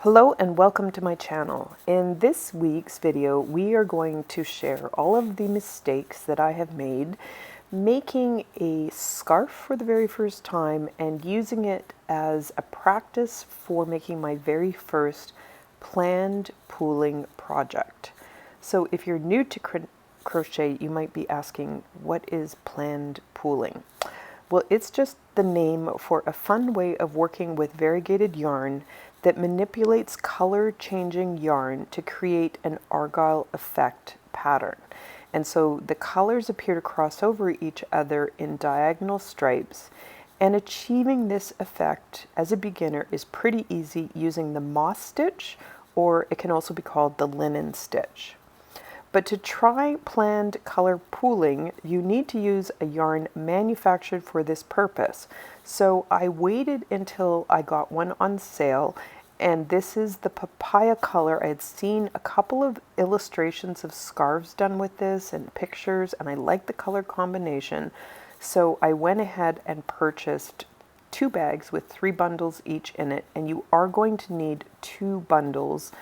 Hello and welcome to my channel. In this week's video, we are going to share all of the mistakes that I have made making a scarf for the very first time and using it as a practice for making my very first planned pooling project. So if you're new to crochet, you might be asking, what is planned pooling? Well, it's just the name for a fun way of working with variegated yarn that manipulates color changing yarn to create an argyle effect pattern. And so the colors appear to cross over each other in diagonal stripes, and achieving this effect as a beginner is pretty easy using the moss stitch, or it can also be called the linen stitch. But to try planned color pooling, you need to use a yarn manufactured for this purpose. So I waited until I got one on sale, and this is the papaya color. I had seen a couple of illustrations of scarves done with this and pictures, and I liked the color combination. So I went ahead and purchased 2 bags with 3 bundles each in it, and you are going to need 2 bundles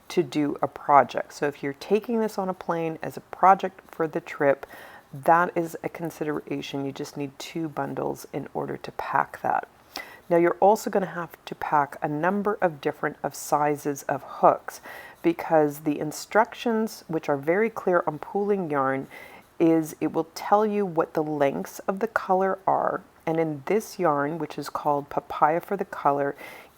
to do a project. So if you're taking this on a plane as a project for the trip, that is a consideration. You just need 2 bundles in order to pack that. Now you're also going to have to pack a number of different sizes of hooks, because the instructions, which are very clear on pooling yarn, is it will tell you what the lengths of the color are. And in this yarn, which is called papaya for the color,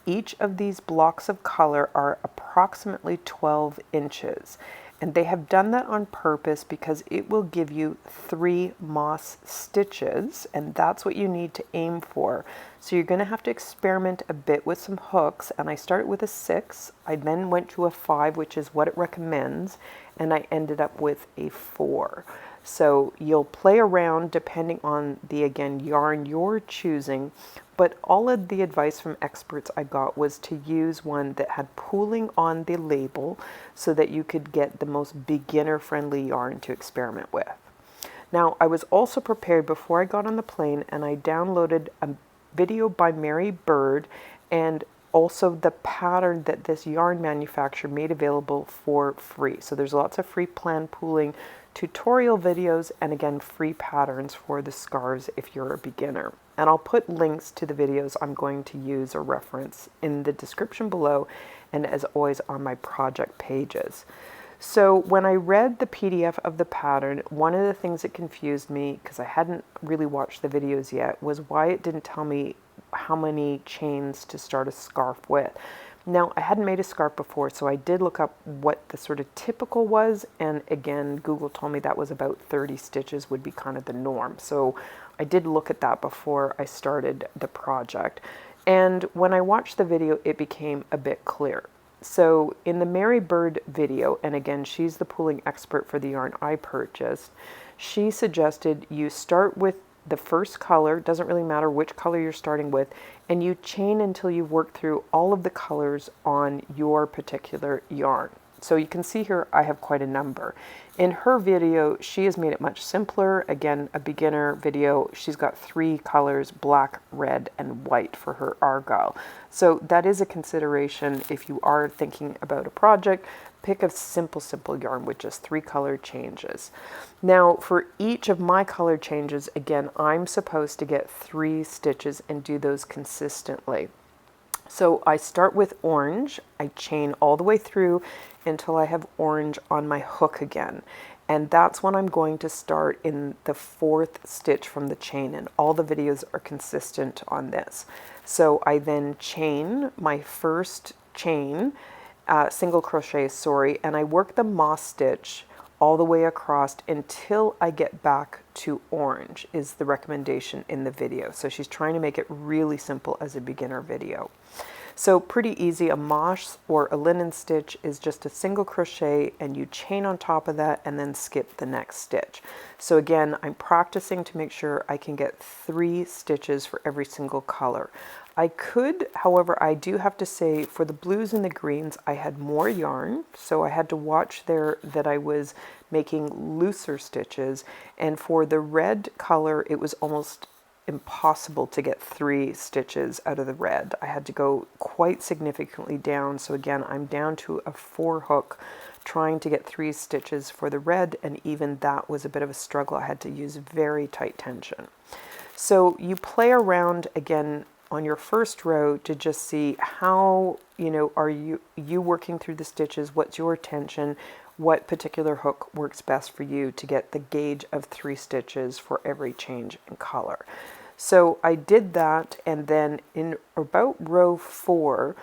each of these blocks of color are approximately 12 inches. And they have done that on purpose because it will give you 3 moss stitches, and that's what you need to aim for. So you're going to have to experiment a bit with some hooks, and I started with a 6. I then went to a 5, which is what it recommends, and I ended up with a 4. So you'll play around depending on the, again, yarn you're choosing, but all of the advice from experts I got was to use one that had pooling on the label so that you could get the most beginner-friendly yarn to experiment with. Now, I was also prepared before I got on the plane, and I downloaded a video by Mary Bird and also the pattern that this yarn manufacturer made available for free. So there's lots of free planned pooling tutorial videos, and again, free patterns for the scarves if you're a beginner. And I'll put links to the videos I'm going to use or reference in the description below, and as always on my project pages. So when I read the PDF of the pattern, one of the things that confused me, because I hadn't really watched the videos yet, was why it didn't tell me how many chains to start a scarf with. Now, I hadn't made a scarf before, so I did look up what the sort of typical was, and again, Google told me that was about 30 stitches would be kind of the norm. So I did look at that before I started the project. And when I watched the video, it became a bit clear. So in the Mary Bird video, and again, she's the pooling expert for the yarn I purchased, she suggested you start with the first color, doesn't really matter which color you're starting with, and you chain until you've worked through all of the colors on your particular yarn. So you can see here I have quite a number. In her video, she has made it much simpler. Again, a beginner video. She's got 3 colors, black, red, and white for her argyle. So that is a consideration if you are thinking about a project. Pick a simple yarn with just 3 color changes. Now, for each of my color changes, again, I'm supposed to get 3 stitches and do those consistently. So I start with orange, I chain all the way through until I have orange on my hook again. And that's when I'm going to start in the 4th stitch from the chain, and all the videos are consistent on this. So I then chain my first chain, single crochet, and I work the moss stitch all the way across until I get back to orange is the recommendation in the video. So she's trying to make it really simple as a beginner video. So pretty easy. A moss or a linen stitch is just a single crochet, and you chain on top of that and then skip the next stitch. So again, I'm practicing to make sure I can get 3 stitches for every single color. I could, however, I do have to say for the blues and the greens, I had more yarn, so I had to watch there that I was making looser stitches. And for the red color, it was almost impossible to get 3 stitches out of the red. I had to go quite significantly down. So again, I'm down to a 4 hook trying to get 3 stitches for the red, and even that was a bit of a struggle. I had to use very tight tension. So you play around again on your first row to just see how, are you working through the stitches, what's your tension, what particular hook works best for you to get the gauge of 3 stitches for every change in color. So I did that, and then in about row 4,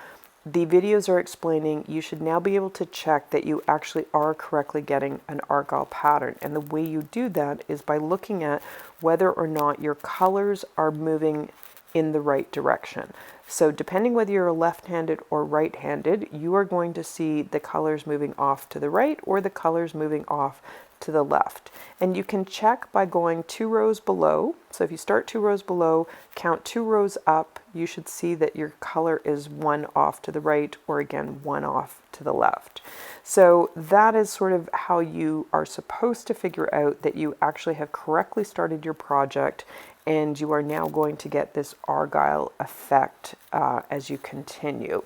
the videos are explaining you should now be able to check that you actually are correctly getting an argyle pattern. And the way you do that is by looking at whether or not your colors are moving in the right direction. So depending whether you're left-handed or right-handed, you are going to see the colors moving off to the right or the colors moving off to the left. And you can check by going 2 rows below. So if you start 2 rows below, count 2 rows up, you should see that your color is 1 off to the right, or again 1 off to the left. So that is sort of how you are supposed to figure out that you actually have correctly started your project, and you are now going to get this argyle effect as you continue.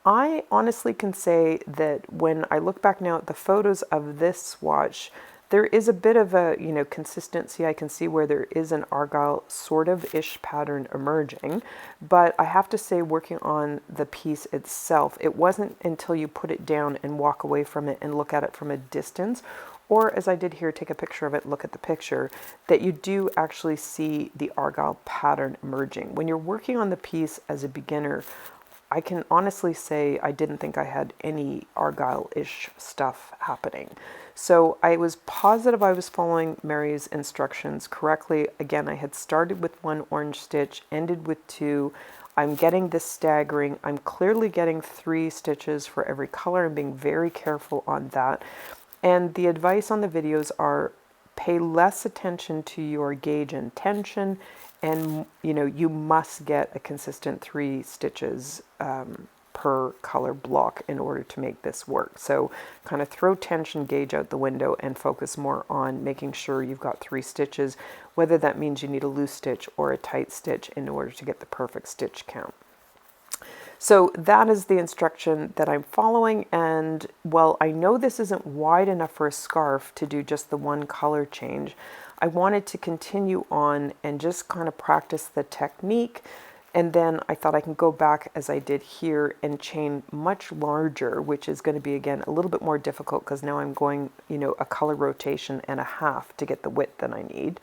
I honestly can say that when I look back now at the photos of this swatch, there is a bit of a, consistency. I can see where there is an argyle sort of ish pattern emerging, but I have to say, working on the piece itself, it wasn't until you put it down and walk away from it and look at it from a distance, or as I did here, take a picture of it, look at the picture, that you do actually see the argyle pattern emerging. When you're working on the piece as a beginner, I can honestly say I didn't think I had any argyle-ish stuff happening. So I was positive I was following Mary's instructions correctly. Again, I had started with 1 orange stitch, ended with 2. I'm getting this staggering. I'm clearly getting 3 stitches for every color. I'm being very careful on that. And the advice on the videos are pay less attention to your gauge and tension, and you must get a consistent 3 stitches per color block in order to make this work. So kind of throw tension gauge out the window and focus more on making sure you've got 3 stitches, whether that means you need a loose stitch or a tight stitch in order to get the perfect stitch count. So that is the instruction that I'm following, and well, I know this isn't wide enough for a scarf to do just the 1 color change. I wanted to continue on and just kind of practice the technique, and then I thought I can go back as I did here and chain much larger, which is going to be again a little bit more difficult because now I'm going, a color rotation and a half to get the width that I need.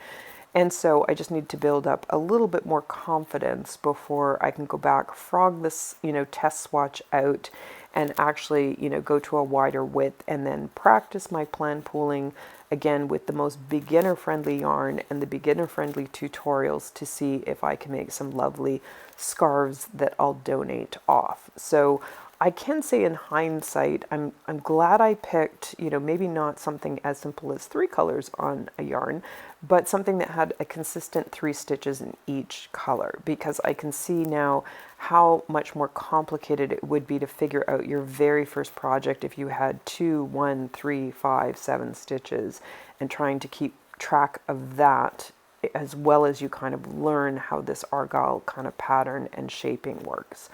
And so I just need to build up a little bit more confidence before I can go back, frog this, test swatch out, and actually, go to a wider width, and then practice my plan pooling again with the most beginner-friendly yarn and the beginner-friendly tutorials to see if I can make some lovely scarves that I'll donate off. So I can say in hindsight, I'm glad I picked, maybe not something as simple as 3 colors on a yarn, but something that had a consistent 3 stitches in each color, because I can see now how much more complicated it would be to figure out your very first project if you had 2, 1, 3, 5, 7 stitches, and trying to keep track of that as well as you kind of learn how this argyle kind of pattern and shaping works.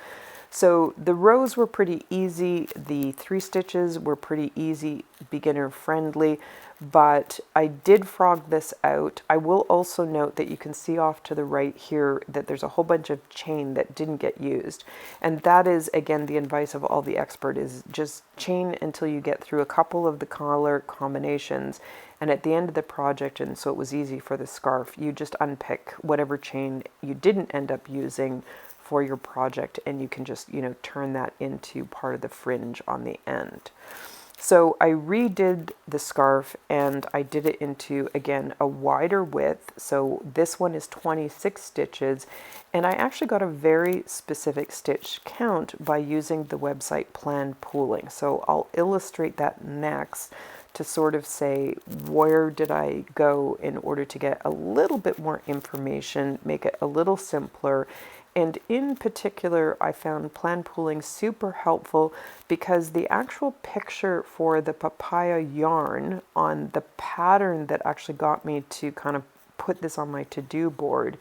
So the rows were pretty easy, the 3 stitches were pretty easy, beginner friendly, but I did frog this out. I will also note that you can see off to the right here that there's a whole bunch of chain that didn't get used. And that is, again, the advice of all the expert is just chain until you get through a couple of the color combinations. And at the end of the project, and so it was easy for the scarf, you just unpick whatever chain you didn't end up using for your project, and you can just, turn that into part of the fringe on the end. So I redid the scarf, and I did it into, again, a wider width. So this one is 26 stitches, and I actually got a very specific stitch count by using the website Plan Pooling. So I'll illustrate that next to sort of say, where did I go in order to get a little bit more information, make it a little simpler. And in particular, I found Plan Pooling super helpful because the actual picture for the papaya yarn on the pattern that actually got me to kind of put this on my to-do board,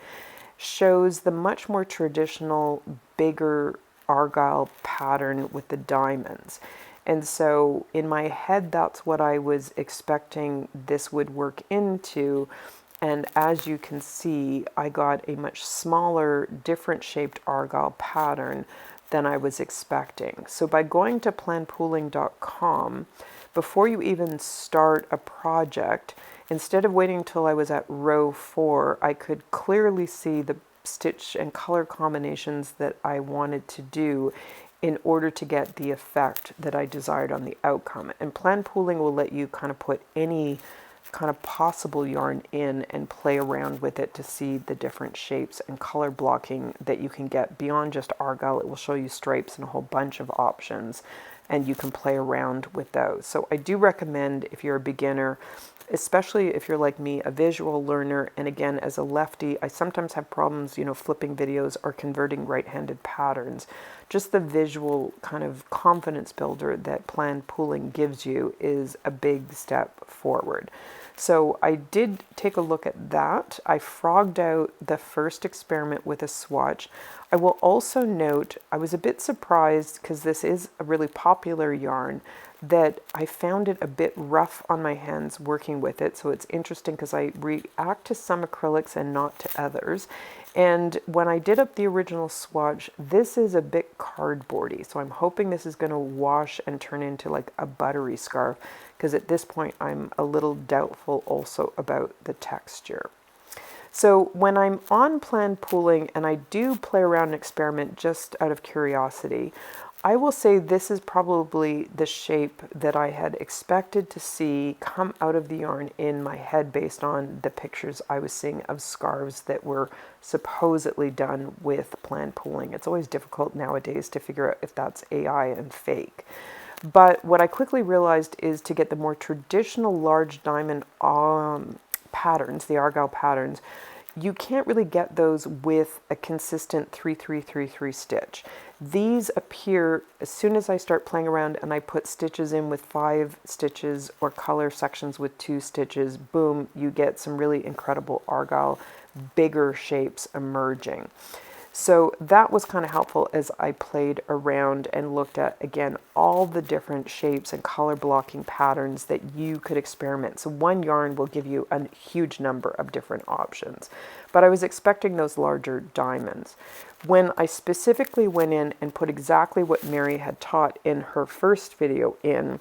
shows the much more traditional, bigger argyle pattern with the diamonds. And so in my head, that's what I was expecting this would work into. And as you can see, I got a much smaller, different shaped argyle pattern than I was expecting. So by going to planpooling.com, before you even start a project, instead of waiting until I was at row 4, I could clearly see the stitch and color combinations that I wanted to do in order to get the effect that I desired on the outcome. And plan pooling will let you kind of put any kind of possible yarn in and play around with it to see the different shapes and color blocking that you can get beyond just argyle. It will show you stripes and a whole bunch of options, and you can play around with those. So I do recommend, if you're a beginner, especially if you're like me, a visual learner, and again, as a lefty, I sometimes have problems, flipping videos or converting right-handed patterns. Just the visual kind of confidence builder that plan pooling gives you is a big step forward. So I did take a look at that. I frogged out the first experiment with a swatch. I will also note, I was a bit surprised because this is a really popular yarn, that I found it a bit rough on my hands working with it. So it's interesting because I react to some acrylics and not to others. And when I did up the original swatch, this is a bit cardboardy. So I'm hoping this is going to wash and turn into like a buttery scarf, because at this point I'm a little doubtful also about the texture. So when I'm on plan pooling and I do play around and experiment just out of curiosity, I will say this is probably the shape that I had expected to see come out of the yarn in my head based on the pictures I was seeing of scarves that were supposedly done with plan pooling. It's always difficult nowadays to figure out if that's AI and fake. But what I quickly realized is to get the more traditional large diamond patterns, the argyle patterns, you can't really get those with a consistent 3-3-3-3 stitch. These appear as soon as I start playing around and I put stitches in with 5 stitches or color sections with 2 stitches, boom, you get some really incredible argyle, bigger shapes emerging. So that was kind of helpful as I played around and looked at, again, all the different shapes and color blocking patterns that you could experiment. So one yarn will give you a huge number of different options, but I was expecting those larger diamonds. When I specifically went in and put exactly what Mary had taught in her first video in,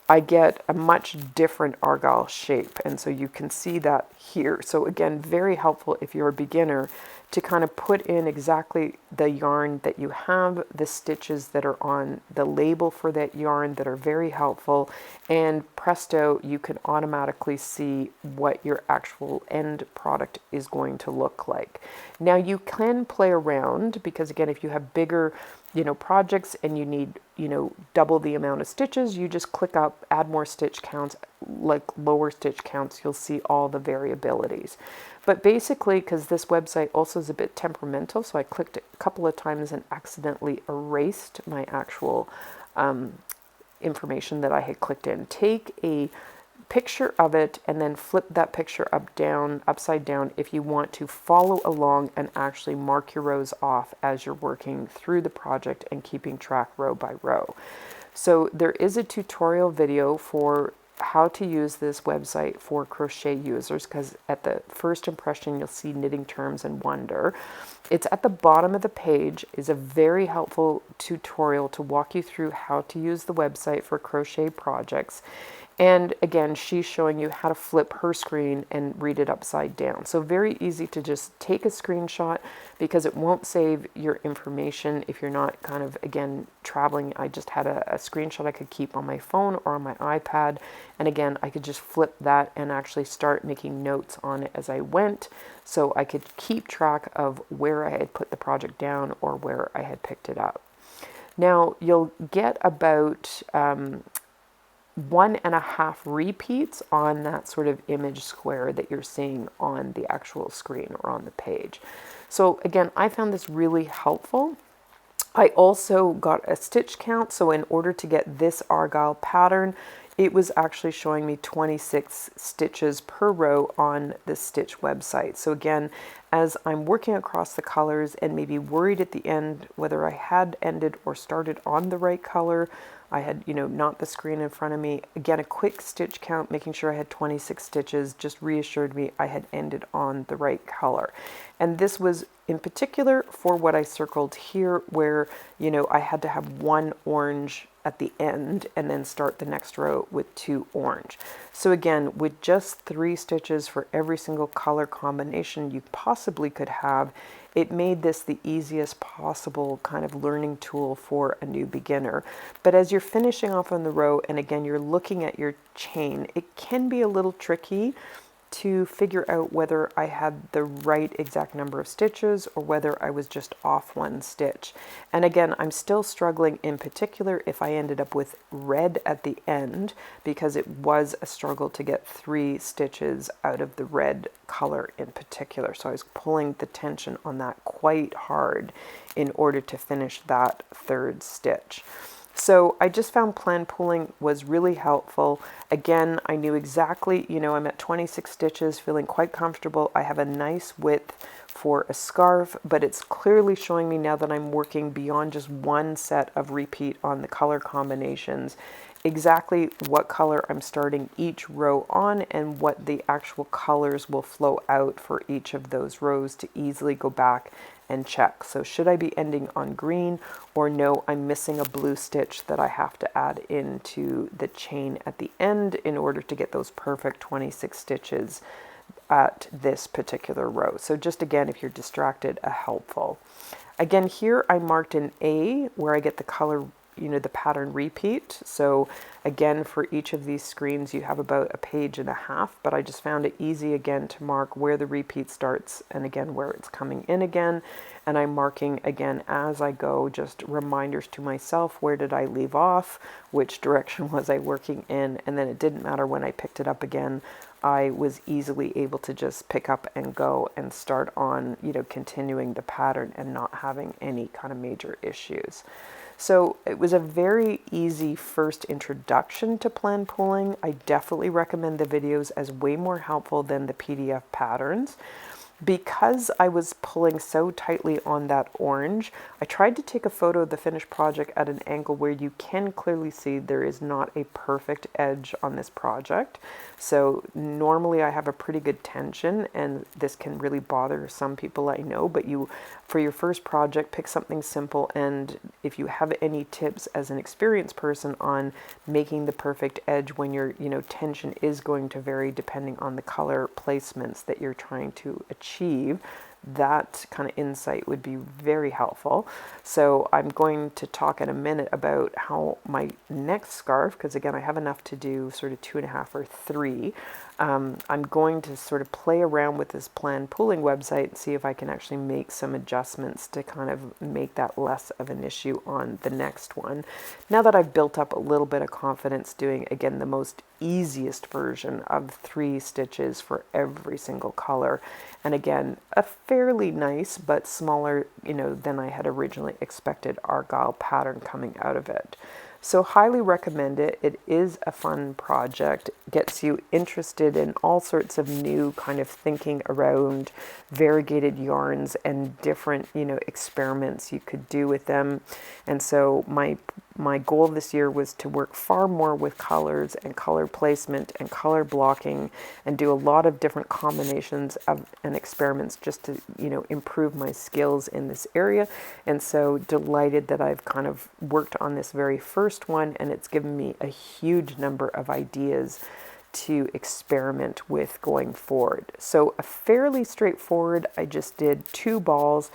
I get a much different argyle shape. And so you can see that here. So again, very helpful if you're a beginner to kind of put in exactly the yarn that you have, the stitches that are on the label for that yarn that are very helpful, and presto, you can automatically see what your actual end product is going to look like. Now you can play around because again, if you have bigger projects and you need, double the amount of stitches, you just click up, add more stitch counts, like lower stitch counts, you'll see all the variabilities. But basically, because this website also is a bit temperamental, so I clicked a couple of times and accidentally erased my actual information that I had clicked in. Take a picture of it and then flip that picture upside down if you want to follow along and actually mark your rows off as you're working through the project and keeping track row by row. So there is a tutorial video for how to use this website for crochet users, because at the first impression you'll see knitting terms and wonder. It's at the bottom of the page, is a very helpful tutorial to walk you through how to use the website for crochet projects. And again, she's showing you how to flip her screen and read it upside down. So very easy to just take a screenshot because it won't save your information if you're not kind of, again, traveling. I just had a screenshot I could keep on my phone or on my iPad. And again, I could just flip that and actually start making notes on it as I went. So I could keep track of where I had put the project down or where I had picked it up. Now you'll get about 1.5 repeats on that sort of image square that you're seeing on the actual screen or on the page. So again, I found this really helpful. I also got a stitch count. So in order to get this argyle pattern, it was actually showing me 26 stitches per row on the Stitch website. So again, as I'm working across the colors and maybe worried at the end whether I had ended or started on the right color, I had, not the screen in front of me. Again, a quick stitch count, making sure I had 26 stitches, just reassured me I had ended on the right color. And this was in particular for what I circled here, where, I had to have one orange at the end and then start the next row with 2 orange. So again, with just 3 stitches for every single color combination you possibly could have, it made this the easiest possible kind of learning tool for a new beginner. But as you're finishing off on the row, and again, you're looking at your chain, it can be a little tricky to figure out whether I had the right exact number of stitches or whether I was just off 1 stitch. And again, I'm still struggling in particular if I ended up with red at the end, because it was a struggle to get 3 stitches out of the red color in particular. So I was pulling the tension on that quite hard in order to finish that 3rd stitch. So I just found plan pulling was really helpful. Again, I knew exactly, I'm at 26 stitches, feeling quite comfortable. I have a nice width for a scarf, but it's clearly showing me now that I'm working beyond just 1 set of repeat on the color combinations, exactly what color I'm starting each row on and what the actual colors will flow out for each of those rows to easily go back and check. So should I be ending on green, or no, I'm missing a blue stitch that I have to add into the chain at the end in order to get those perfect 26 stitches at this particular row. So just again, if you're distracted, a helpful. Again, here I marked an A where I get the color, the pattern repeat. So again, for each of these screens, you have about 1.5 pages, but I just found it easy again to mark where the repeat starts and again, where it's coming in again. And I'm marking again as I go, just reminders to myself, where did I leave off? Which direction was I working in? And then it didn't matter when I picked it up again. I was easily able to just pick up and go and start on, continuing the pattern and not having any kind of major issues. So it was a very easy first introduction to plan pulling. I definitely recommend the videos as way more helpful than the PDF patterns. Because I was pulling so tightly on that orange, I tried to take a photo of the finished project at an angle where you can clearly see there is not a perfect edge on this project. So normally I have a pretty good tension, and this can really bother some people, I know, but for your first project, pick something simple. And if you have any tips as an experienced person on making the perfect edge when your tension is going to vary depending on the color placements that you're trying to achieve, that kind of insight would be very helpful. So I'm going to talk in a minute about how my next scarf, because again, I have enough to do sort of 2.5 or 3. I'm going to sort of play around with this plan pulling website and see if I can actually make some adjustments to kind of make that less of an issue on the next one. Now that I've built up a little bit of confidence doing, again, the most easiest version of 3 stitches for every single color. And again, a fairly nice but smaller, than I had originally expected argyle pattern coming out of it. So highly recommend it. It is a fun project, gets you interested in all sorts of new kind of thinking around variegated yarns and different, experiments you could do with them. And so my goal this year was to work far more with colors and color placement and color blocking and do a lot of different combinations and experiments just to, improve my skills in this area. And so delighted that I've kind of worked on this very first one, and it's given me a huge number of ideas to experiment with going forward. So a fairly straightforward, I just did 2 balls.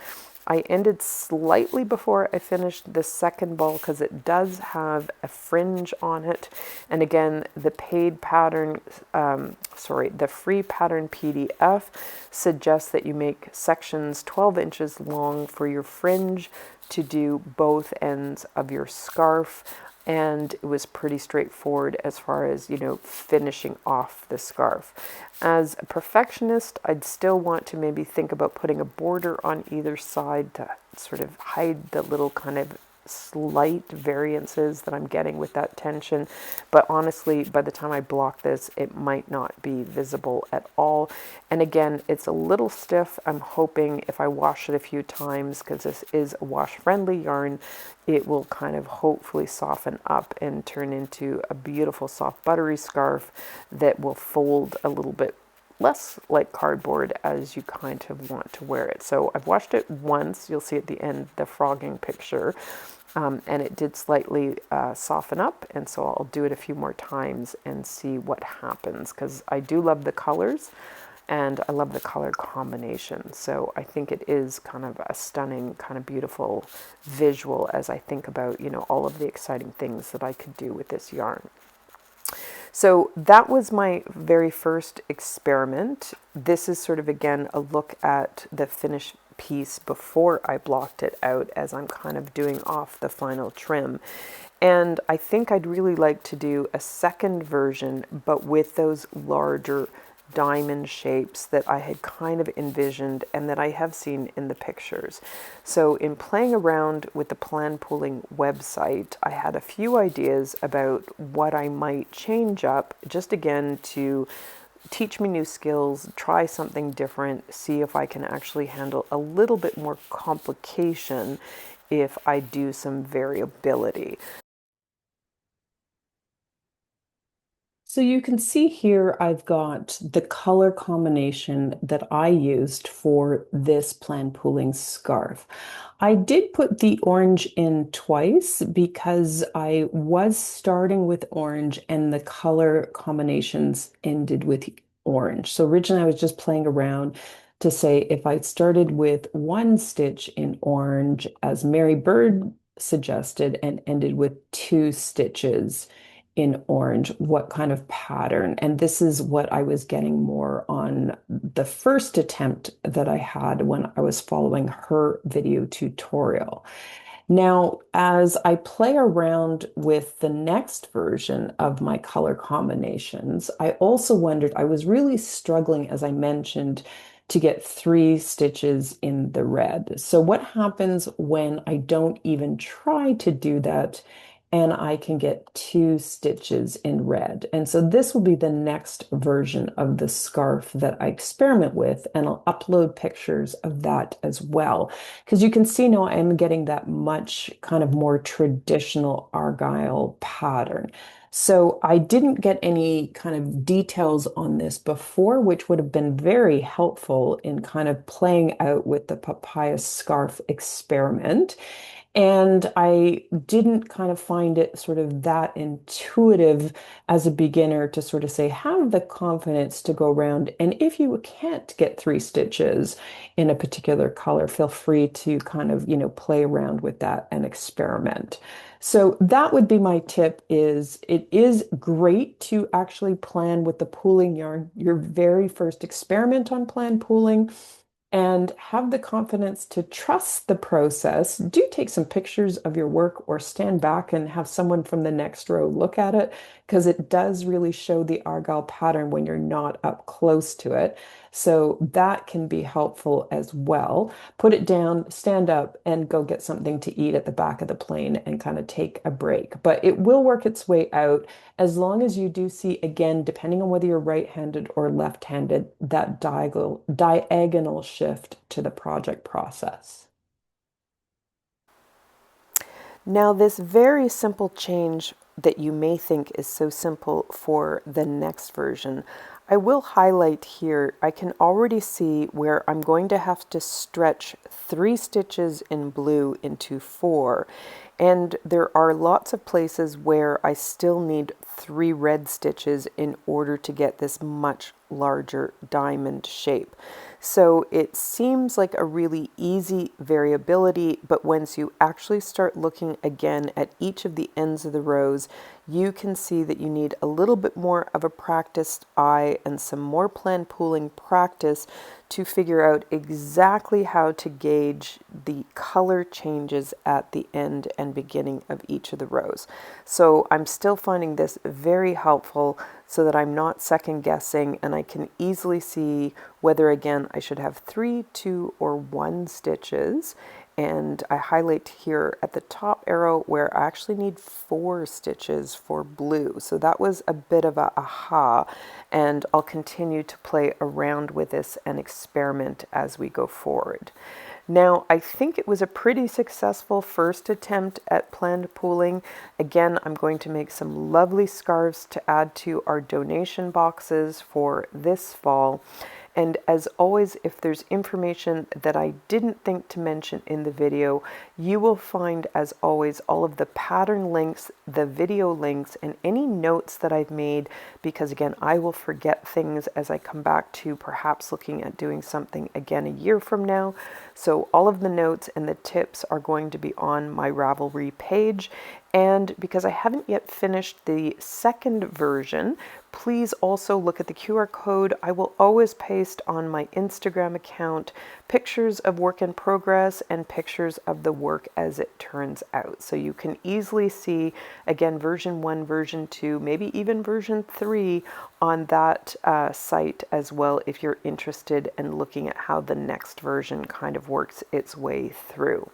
I ended slightly before I finished the second ball because it does have a fringe on it. And again, the paid pattern, the free pattern PDF suggests that you make sections 12 inches long for your fringe to do both ends of your scarf. And it was pretty straightforward as far as, finishing off the scarf. As a perfectionist, I'd still want to maybe think about putting a border on either side to sort of hide the little kind of slight variances that I'm getting with that tension, but honestly, by the time I block this, it might not be visible at all. And again, it's a little stiff. I'm hoping if I wash it a few times, because this is a wash-friendly yarn, it will kind of hopefully soften up and turn into a beautiful soft buttery scarf that will fold a little bit less like cardboard as you kind of want to wear it. So I've washed it once. You'll see at the end the frogging picture, and it did slightly soften up, and so I'll do it a few more times and see what happens, because I do love the colors and I love the color combination. So I think it is kind of a stunning, kind of beautiful visual as I think about, you know, all of the exciting things that I could do with this yarn. So that was my very first experiment. This is sort of, again, a look at the finished piece before I blocked it out, as I'm kind of doing off the final trim. And I think I'd really like to do a second version, but with those larger diamond shapes that I had kind of envisioned and that I have seen in the pictures. So in playing around with the plan pooling website, I had a few ideas about what I might change up, just again to teach me new skills, try something different, see if I can actually handle a little bit more complication if I do some variability. So you can see here I've got the color combination that I used for this plan pooling scarf. I did put the orange in twice because I was starting with orange and the color combinations ended with orange. So originally I was just playing around to say if I started with one stitch in orange, as Mary Bird suggested, and ended with two stitches in orange, what kind of pattern? And this is what I was getting more on the first attempt that I had when I was following her video tutorial. Now, as I play around with the next version of my color combinations, I also wondered, I was really struggling, as I mentioned, to get three stitches in the red. So what happens when I don't even try to do that and I can get two stitches in red? And so this will be the next version of the scarf that I experiment with, and I'll upload pictures of that as well. Because you can see now I am getting that much kind of more traditional argyle pattern. So I didn't get any kind of details on this before, which would have been very helpful in kind of playing out with the papaya scarf experiment. And I didn't kind of find it sort of that intuitive as a beginner to sort of say, have the confidence to go around. And if you can't get three stitches in a particular color, feel free to kind of, you know, play around with that and experiment. So that would be my tip. Is it is great to actually plan with the pooling yarn, your very first experiment on plan pooling, and have the confidence to trust the process. Do take some pictures of your work or stand back and have someone from the next row look at it, because it does really show the argyle pattern when you're not up close to it. So that can be helpful as well. Put it down, stand up, and go get something to eat at the back of the plane and kind of take a break. But it will work its way out, as long as you do see, again, depending on whether you're right-handed or left-handed, that diagonal shift to the project process. Now, this very simple change that you may think is so simple for the next version, I will highlight here. I can already see where I'm going to have to stretch 3 stitches in blue into 4. And there are lots of places where I still need 3 red stitches in order to get this much larger diamond shape. So it seems like a really easy variability, but once you actually start looking again at each of the ends of the rows, you can see that you need a little bit more of a practiced eye and some more plan pooling practice to figure out exactly how to gauge the color changes at the end and beginning of each of the rows. So I'm still finding this very helpful so that I'm not second guessing, and I can easily see whether, again, I should have 3, 2, or 1 stitches. and I highlight here at the top arrow where I actually need 4 stitches for blue. So that was a bit of a aha, and I'll continue to play around with this and experiment as we go forward. Now, I think it was a pretty successful first attempt at planned pooling. Again, I'm going to make some lovely scarves to add to our donation boxes for this fall. And as always, if there's information that I didn't think to mention in the video, you will find, as always, all of the pattern links, the video links, and any notes that I've made, because again, I will forget things as I come back to perhaps looking at doing something again a year from now. So all of the notes and the tips are going to be on my Ravelry page. And because I haven't yet finished the second version, please also look at the QR code. I will always paste on my Instagram account pictures of work in progress and pictures of the work as it turns out. So you can easily see, again, version 1, version 2, maybe even version 3 on that site as well if you're interested in looking at how the next version kind of works its way through.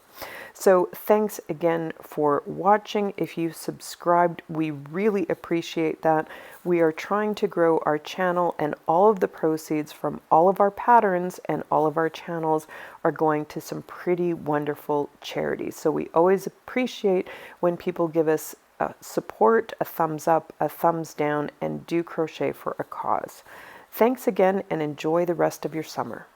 So thanks again for watching. If you subscribed, we really appreciate that. We are trying to grow our channel, and all of the proceeds from all of our patterns and all of our channels are going to some pretty wonderful charities. So we always appreciate when people give us support, a thumbs up, a thumbs down, and do crochet for a cause. Thanks again, and enjoy the rest of your summer.